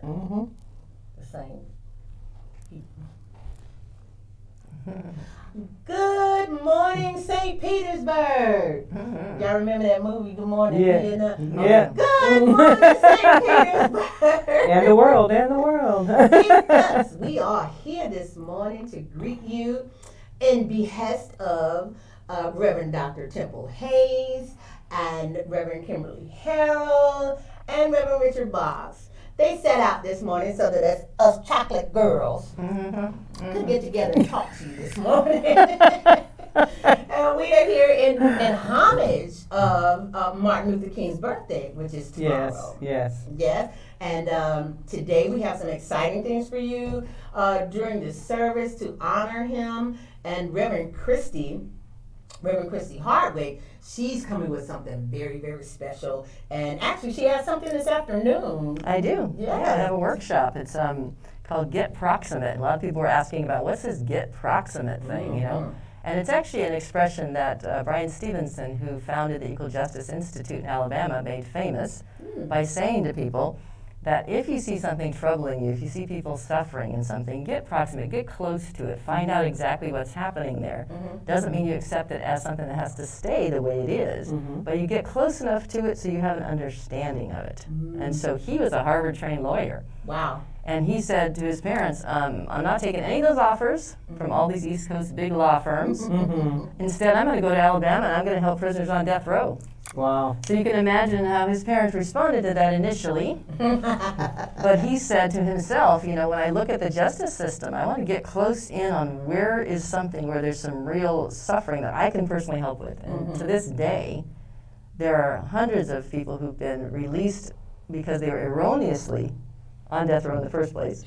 The same people. Good morning, St. Petersburg. Y'all remember that movie, Good Morning Vietnam? Yeah. Good morning, St. Petersburg. And the world. Yes, we are here this morning to greet you in behest of Reverend Dr. Temple Hayes and Reverend Kimberly Harold and Reverend Richard Boggs. They set out this morning so that us chocolate girls could get together and talk to you this morning. And we are here in homage of Martin Luther King's birthday, which is tomorrow. Yes. And today we have some exciting things for you during the service to honor him. And Reverend Christy Hardwick, she's coming with something very, very special. And actually, she has something this afternoon. I do. Yeah. I have a workshop. It's called Get Proximate. A lot of people were asking about what's this Get Proximate thing, you know? And it's actually an expression that Brian Stevenson, who founded the Equal Justice Institute in Alabama, made famous by saying to people that if you see something troubling you, if you see people suffering in something, get proximate, get close to it, find out exactly what's happening there. Doesn't mean you accept it as something that has to stay the way it is, but you get close enough to it so you have an understanding of it. And so he was a Harvard-trained lawyer. Wow. And he said to his parents, I'm not taking any of those offers from all these East Coast big law firms. Instead, I'm going to go to Alabama and I'm going to help prisoners on death row. Wow. So you can imagine how his parents responded to that initially. But he said to himself, you know, when I look at the justice system, I want to get close in on where is something where there's some real suffering that I can personally help with. And to this day, there are hundreds of people who've been released because they were erroneously on death row in the first place,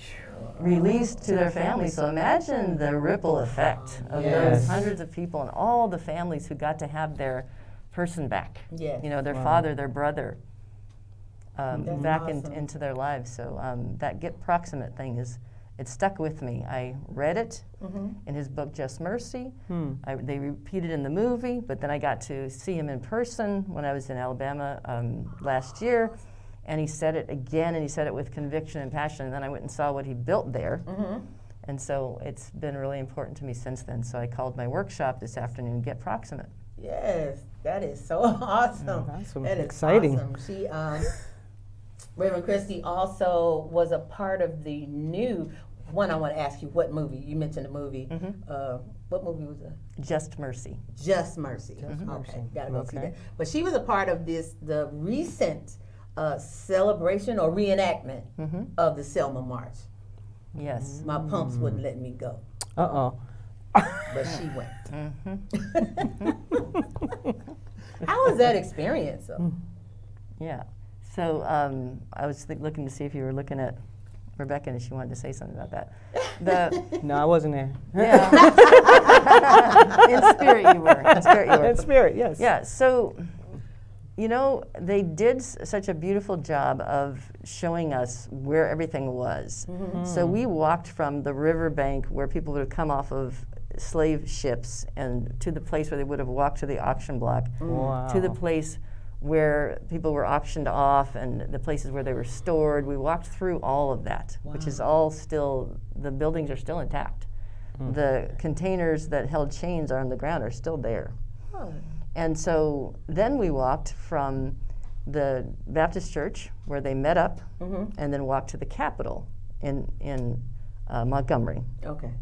released to their families. So imagine the ripple effect of those hundreds of people and all the families who got to have their person back. You know, their father, their brother, back awesome. into their lives. So that Get Proximate thing it stuck with me. I read it in his book, Just Mercy. They repeated in the movie, but then I got to see him in person when I was in Alabama last year. And he said it again, and he said it with conviction and passion. And then I went and saw what he built there. And so it's been really important to me since then. So I called my workshop this afternoon, Get Proximate. Yes, that is so awesome. That's That is exciting. awesome. She, Reverend Christy also was a part of the new one. I want to ask you, what movie? You mentioned a movie. What movie was it? Just Mercy. Just Mercy. Okay, gotta go see that. But she was a part of the recent celebration or reenactment of the Selma March. Yes. My pumps wouldn't let me go, but she went. How was that experience, though? Yeah. So I was looking to see if you were looking at Rebecca and she wanted to say something about that. No, I wasn't there. Yeah. In spirit you were. In spirit, yes. Yeah. So, you know, they did such a beautiful job of showing us where everything was. So we walked from the riverbank where people would have come off of slave ships and to the place where they would have walked to the auction block, to the place where people were auctioned off and the places where they were stored. We walked through all of that, which is all still, the buildings are still intact. The containers that held chains on the ground are still there. And so then we walked from the Baptist church where they met up and then walked to the Capitol in Montgomery,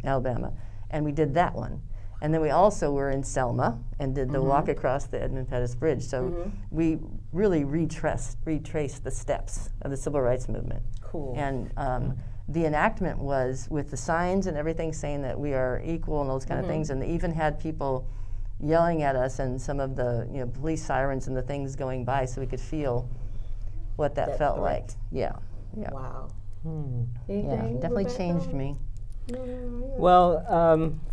Alabama. And we did that one. And then we also were in Selma and did the walk across the Edmund Pettus Bridge. So we really retraced the steps of the Civil Rights Movement. Cool. And the enactment was with the signs and everything saying that we are equal and those kind of things. And they even had people yelling at us and some of the police sirens and the things going by so we could feel what that felt threat. like. Yeah. Wow. Yeah, definitely changed me. Well,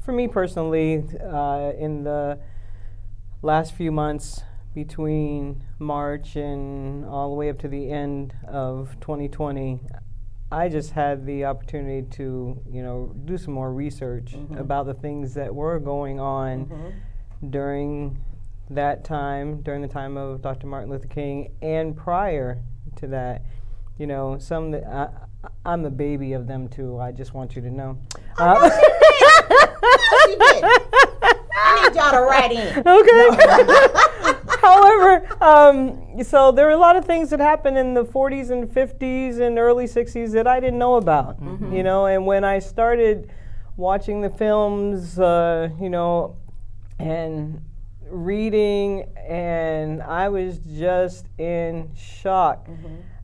for me personally, in the last few months between March and all the way up to the end of 2020, I just had the opportunity to, do some more research about the things that were going on during that time, during the time of Dr. Martin Luther King, and prior to that. Some that I'm a baby of them too. I just want you to know. She did. I need y'all to write in. Okay. However, so there were a lot of things that happened in the 40s and 50s and early 60s that I didn't know about. You know, and when I started watching the films, you know, and reading, and I was just in shock.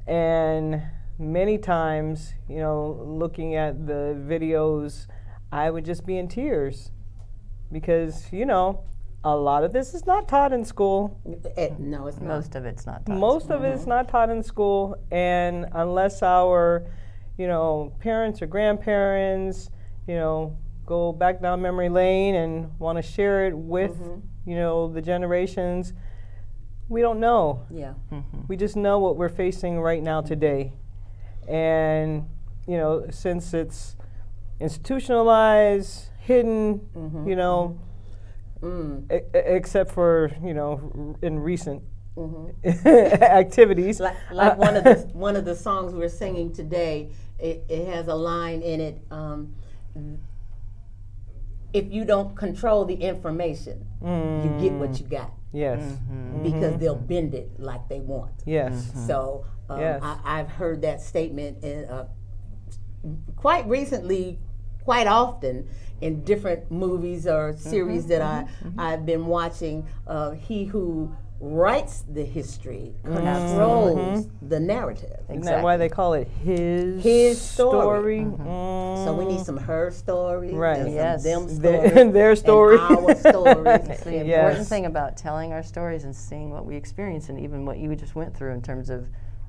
And many times, you know, looking at the videos, I would just be in tears because, you know, a lot of this is not taught in school. No, it's not. Most of it's not taught. Most of it is not taught in school, and unless our, you know, parents or grandparents, you know, go back down memory lane and want to share it with, you know, the generations, we don't know. Yeah. We just know what we're facing right now today. And, you know, since it's institutionalized, hidden, you know, except for, you know, in recent activities. Like one of the songs we're singing today, it has a line in it, if you don't control the information, you get what you got. Yes. Because they'll bend it like they want. Yes. So Yes. I've heard that statement quite recently, quite often in different movies or series that I've been watching. He who writes the history controls the narrative. Isn't that why they call it his story? story? So we need some her stories, Right. and Yes. some them stories, And their story. and our stories. The important Yes. thing about telling our stories and seeing what we experience, and even what you just went through in terms of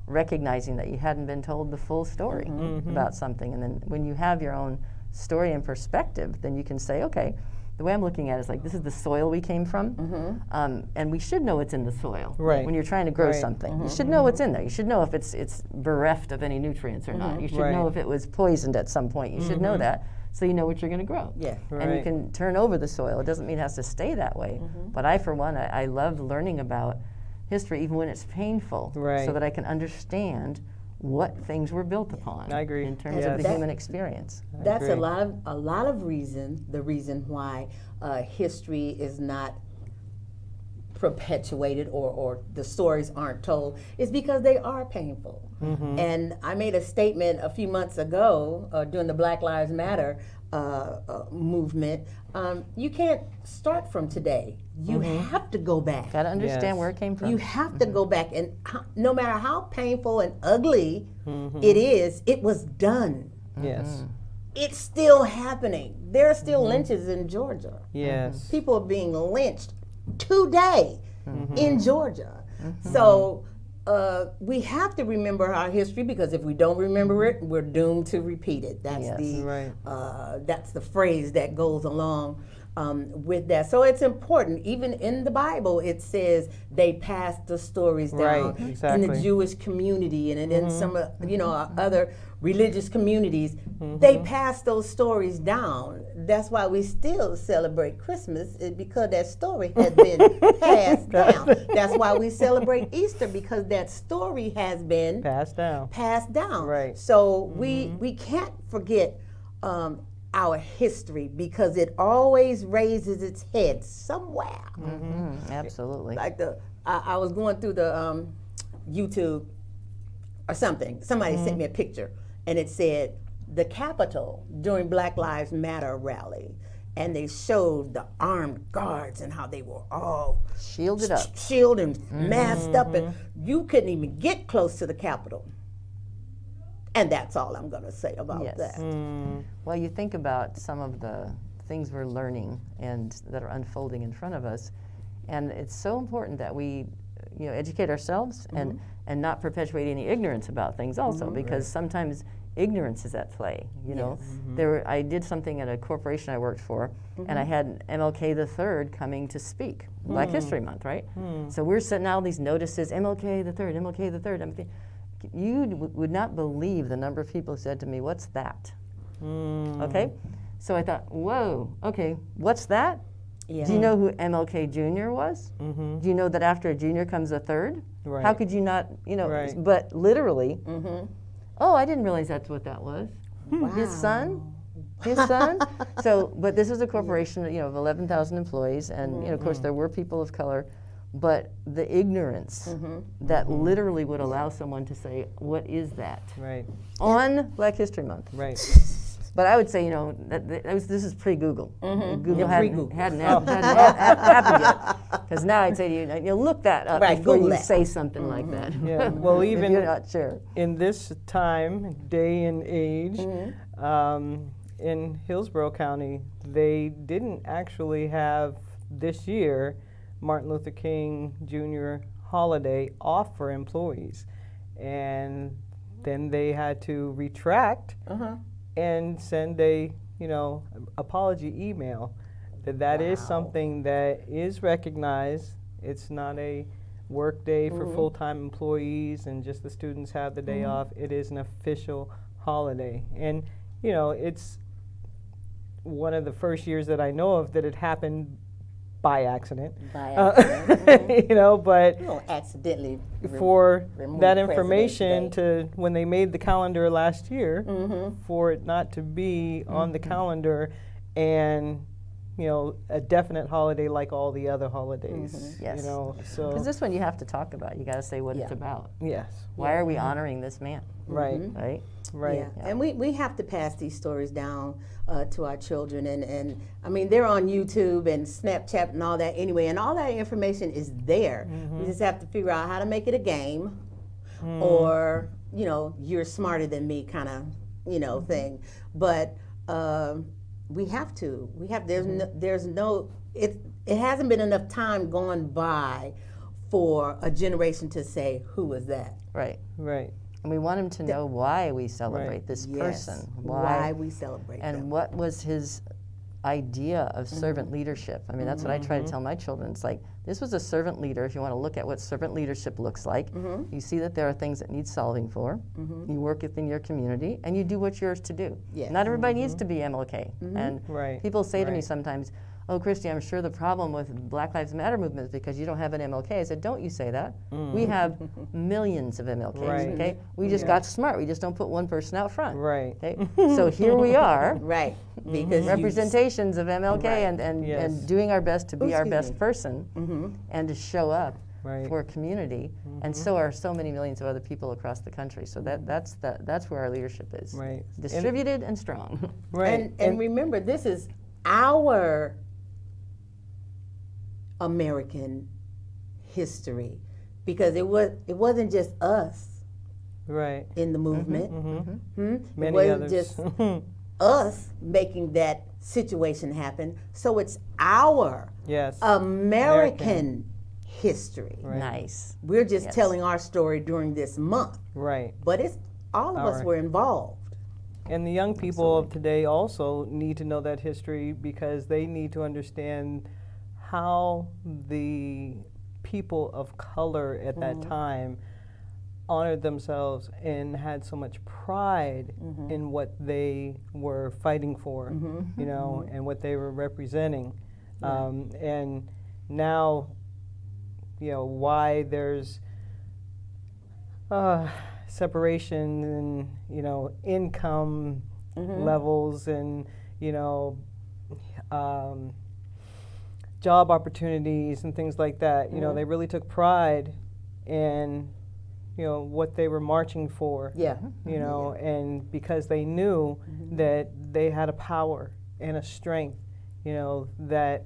recognizing that you hadn't been told the full story about something. And then when you have your own story and perspective, then you can say, okay, the way I'm looking at it is like, this is the soil we came from, and we should know what's in the soil. Right. When you're trying to grow Right. something, you should know what's in there. You should know if it's bereft of any nutrients or not. You should Right. know if it was poisoned at some point. You should know that, so you know what you're going to grow. Yeah. And you Right. can turn over the soil. It doesn't mean it has to stay that way. But I, for one, I love learning about history, even when it's painful, Right. so that I can understand what things were built upon. I agree. In terms Yes. of the human experience. That's agree. a lot of reason. The reason why history is not perpetuated or the stories aren't told is because they are painful. And I made a statement a few months ago during the Black Lives Matter movement. You can't start from today. You have to go back. Got to understand Yes. where it came from. You have to go back, and no matter how painful and ugly it is, it was done. Yes. It's still happening. There are still lynches in Georgia. Yes. People are being lynched today in Georgia. So we have to remember our history, because if we don't remember it, we're doomed to repeat it. That's Yes. Right. that's the phrase that goes along with that. So it's important. Even in the Bible, it says they passed the stories down Right, in the exactly. Jewish community and in some other religious communities. They passed those stories down. That's why we still celebrate Christmas, is because that story has been passed down. That's why we celebrate Easter, because that story has been Passed down. passed down. Right. So we can't forget our history, because it always raises its head somewhere. Absolutely. Like I was going through the YouTube or something. Somebody sent me a picture, and it said the Capitol during Black Lives Matter rally, and they showed the armed guards and how they were all Shielded up. shielded and masked up, and you couldn't even get close to the Capitol. And that's all I'm going to say about Yes. that. Well, you think about some of the things we're learning and that are unfolding in front of us, and it's so important that we, educate ourselves and not perpetuate any ignorance about things also, because sometimes ignorance is at play. I did something at a corporation I worked for, and I had MLK the Third coming to speak, Black History Month, right? So we're setting out all these notices, MLK the Third, MLK the Third. I'm thinking, you would not believe the number of people who said to me, "What's that?" Okay, so I thought, whoa, okay, what's that? Yeah. Do you know who MLK Jr. was? Do you know that after a junior comes a third? Right. How could you not, Right. But literally, Oh, I didn't realize that's what that was. Wow. His son? So, but this was a corporation, of 11,000 employees, and of course there were people of color, but the ignorance that literally would allow someone to say, "What is that?" Right. On Black History Month. Right. But I would say, this is pre-Google. Google hadn't happened yet. Because now I'd say to you, look that up before you say something like that. Yeah. Well, even if you're not sure. in this time, day and age, in Hillsborough County, they didn't actually have this year Martin Luther King Jr. holiday off for employees. And then they had to retract and send a, apology email that is something that is recognized. It's not a work day for full-time employees and just the students have the day off. It is an official holiday. And, it's one of the first years that I know of that it happened by accident. But You don't accidentally for remove that President's information Day. to, when they made the calendar last year, for it not to be on the calendar and, a definite holiday like all the other holidays. Yes. So. Because this one you have to talk about. You got to say what it's about. Yes. Why are we honoring this man? Right. Right? Right. Yeah. And we have to pass these stories down to our children. And I mean, they're on YouTube and Snapchat and all that anyway. And all that information is there. We just have to figure out how to make it a game or, you're smarter than me kind of, thing. But we have to. It hasn't been enough time gone by for a generation to say, who was that? Right. Right. And we want him to know why we celebrate this person. Why we celebrate and them. what was his idea of servant leadership. I mean, that's what I try to tell my children. It's like, this was a servant leader. If you want to look at what servant leadership looks like, you see that there are things that need solving for. You work within your community, and you do what's yours to do. Yes. Not everybody needs to be MLK. And people say to me sometimes, "Oh, Christy, I'm sure the problem with Black Lives Matter movement is because you don't have an MLK." I said, "Don't you say that. We have millions of MLKs, okay? We just got smart. We just don't put one person out front. Right. Okay? So here we are, Right. Because representations of MLK Right. and doing our best to be our best person and to show up Right. for a community. And so are so many millions of other people across the country. So that's where our leadership is. Right. Distributed and strong. Right. And remember, this is our American history, because it wasn't just us Right. in the movement. Many It wasn't others. just us making that situation happen. So it's our Yes. American history. Right. Nice. We're just Yes. telling our story during this month, Right. but it's all of us Our- were involved. And the young people of today also need to know that history because they need to understand how the people of color at that time honored themselves and had so much pride in what they were fighting for, and what they were representing. And now, why there's separation and, income levels and, job opportunities and things like that. They really took pride in, what they were marching for. Yeah. And because they knew that they had a power and a strength, that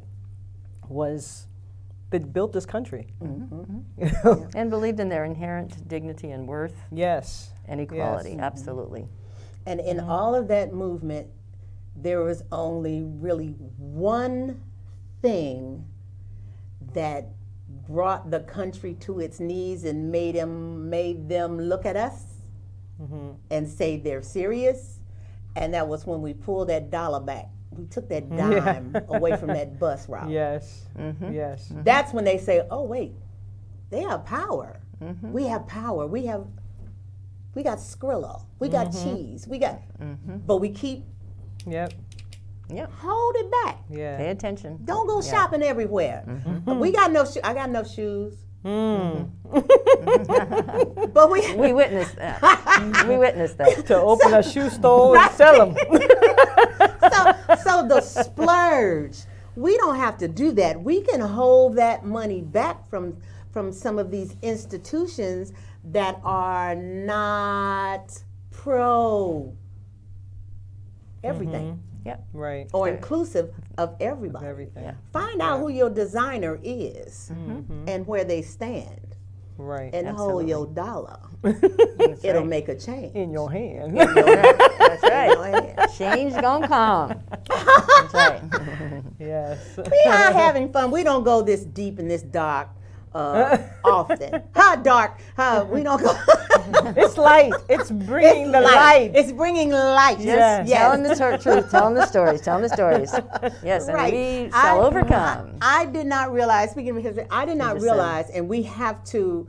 built this country. And believed in their inherent dignity and worth Yes. and equality. Yes. Absolutely. And in all of that movement, there was only really one thing that brought the country to its knees and made them look at us and say they're serious. And that was when we pulled that dollar back. We took that dime away from that bus route. Yes. Yes. That's when they say, "Oh wait, they have power. We have power. We got Skrilla. We got cheese. We got." But we keep Yep. hold it back. Yeah. Pay attention. Don't go shopping everywhere. We got no. I got no shoes. But we We witnessed that. We witnessed that. To open a shoe store and sell them. so the splurge, we don't have to do that. We can hold that money back from some of these institutions that are not pro everything Yep. Right. or inclusive of everybody. Everything. Yeah. Find out who your designer is and where they stand, Right. and hold your dollar. That's It'll right. make a change. In your hand. That's In right. your hand. Change gonna come. That's right. Yes. We are having fun. We don't go this deep and this dark often. How dark? We don't go. It's light. It's bringing the light. light. It's bringing light. Yes. Telling the truth, telling the stories, telling the stories. Yes, and Right. we shall overcome. I did not realize, speaking of history, I did not just said. realize, and we have to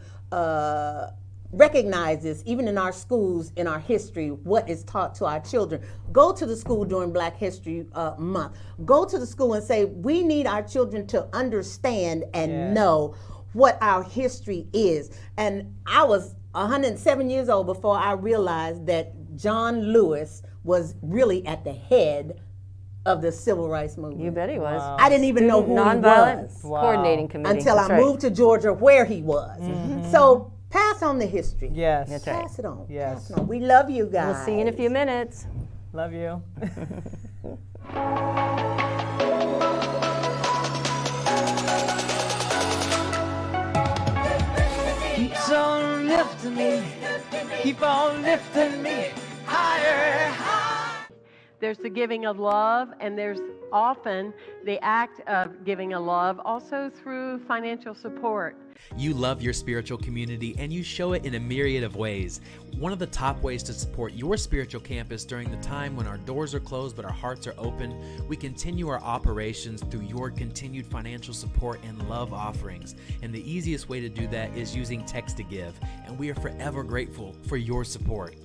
recognize this, even in our schools, in our history, what is taught to our children. Go to the school during Black History Month. Go to the school and say, we need our children to understand and Yes. know what our history is. And I was 107 years old before I realized that John Lewis was really at the head of the Civil Rights Movement. You bet he was. Wow. I didn't even know who he Nonviolent was Wow. Coordinating Committee. until That's I right. moved to Georgia, where he was. So pass on the history. Yes. That's right. Pass it on. Yes. Pass it on. We love you guys. We'll see you in a few minutes. Love you. Keeps on lifting me, keep on lifting me higher. There's the giving of love, and there's often the act of giving a love also through financial support. You love your spiritual community and you show it in a myriad of ways. One of the top ways to support your spiritual campus during the time when our doors are closed but our hearts are open, we continue our operations through your continued financial support and love offerings. And the easiest way to do that is using text to give, and we are forever grateful for your support.